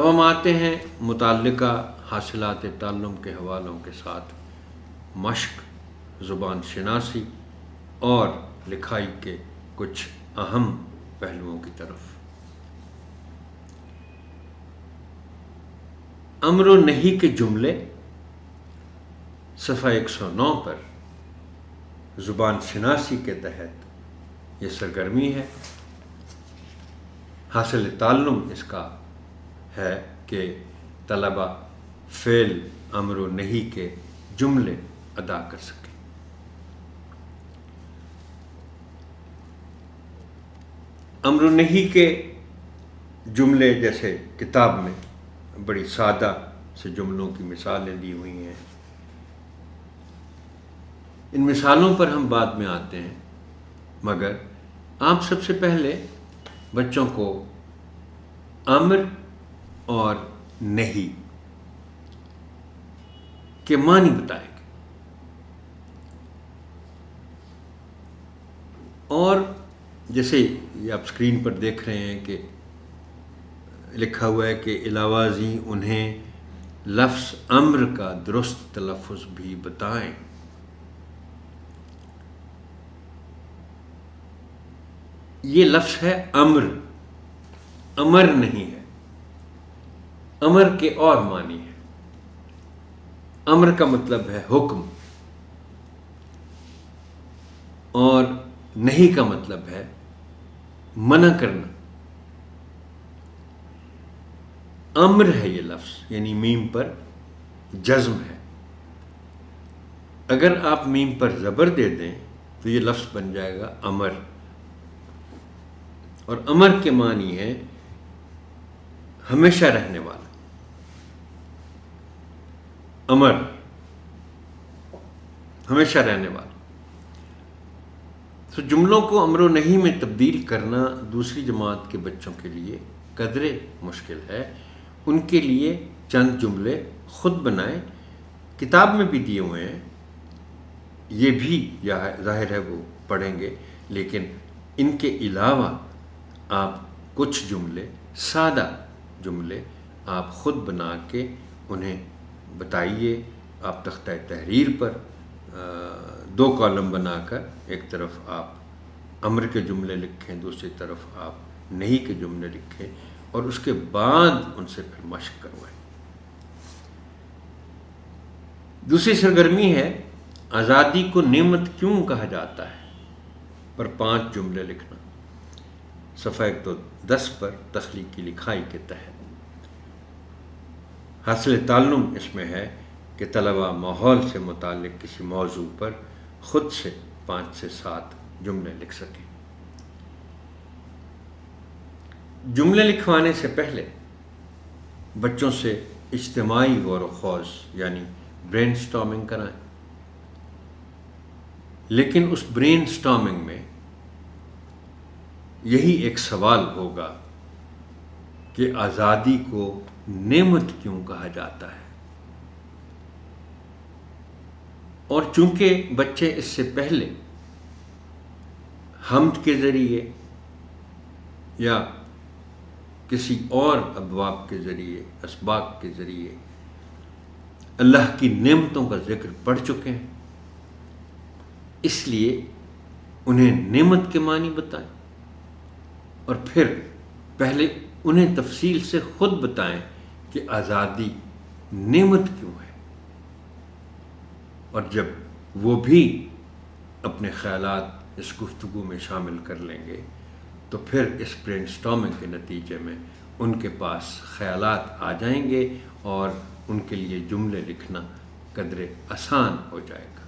اب ہم آتے ہیں متعلقہ حاصلات تعلم کے حوالوں کے ساتھ مشق، زبان شناسی اور لکھائی کے کچھ اہم پہلوؤں کی طرف۔ امر و نہی کے جملے صفحہ 109 پر زبان شناسی کے تحت یہ سرگرمی ہے۔ حاصل تعلم اس کا ہے کہ طلبہ فعل امر و نہی کے جملے ادا کر سکیں۔ امر و نہی کے جملے جیسے کتاب میں بڑی سادہ سے جملوں کی مثالیں دی ہوئی ہیں، ان مثالوں پر ہم بعد میں آتے ہیں، مگر آپ سب سے پہلے بچوں کو امر اور نہی کے معنی بتائیں گے، اور جیسے یہ آپ اسکرین پر دیکھ رہے ہیں کہ لکھا ہوا ہے کہ علاوہ ازیں انہیں لفظ امر کا درست تلفظ بھی بتائیں۔ یہ لفظ ہے امر، امر نہیں ہے۔ امر کے اور معنی ہے۔ امر کا مطلب ہے حکم، اور نہیں کا مطلب ہے منع کرنا۔ امر ہے یہ لفظ، یعنی میم پر جزم ہے۔ اگر آپ میم پر زبر دے دیں تو یہ لفظ بن جائے گا امر، اور امر کے معنی ہے ہمیشہ رہنے والا۔ امر ہمیشہ رہنے والا۔ تو جملوں کو امر و نہی میں تبدیل کرنا دوسری جماعت کے بچوں کے لیے قدرے مشکل ہے۔ ان کے لیے چند جملے خود بنائیں، کتاب میں بھی دیے ہوئے ہیں، یہ بھی ظاہر ہے وہ پڑھیں گے، لیکن ان کے علاوہ آپ کچھ جملے، سادہ جملے آپ خود بنا کے انہیں بتائیے۔ آپ تختہ تحریر پر 2 کالم بنا کر ایک طرف آپ امر کے جملے لکھیں، دوسری طرف آپ نہیں کے جملے لکھیں، اور اس کے بعد ان سے پھر مشق کروائیں۔ دوسری سرگرمی ہے آزادی کو نعمت کیوں کہا جاتا ہے پر 5 جملے لکھنا، صفحہ 110 پر تخلیقی لکھائی کے تحت۔ حاصل تعلم اس میں ہے کہ طلبہ ماحول سے متعلق کسی موضوع پر خود سے 5 سے 7 جملے لکھ سکیں۔ جملے لکھوانے سے پہلے بچوں سے اجتماعی غور و خوض یعنی برین سٹارمنگ کرائیں، لیکن اس برین سٹارمنگ میں یہی ایک سوال ہوگا کہ آزادی کو نعمت کیوں کہا جاتا ہے۔ اور چونکہ بچے اس سے پہلے حمد کے ذریعے یا کسی اور ابواب کے ذریعے، اسباق کے ذریعے اللہ کی نعمتوں کا ذکر پڑھ چکے ہیں، اس لیے انہیں نعمت کے معنی بتائیں، اور پھر پہلے انہیں تفصیل سے خود بتائیں کہ آزادی نعمت کیوں ہے، اور جب وہ بھی اپنے خیالات اس گفتگو میں شامل کر لیں گے تو پھر اس برین سٹارمنگ کے نتیجے میں ان کے پاس خیالات آ جائیں گے اور ان کے لیے جملے لکھنا قدرے آسان ہو جائے گا۔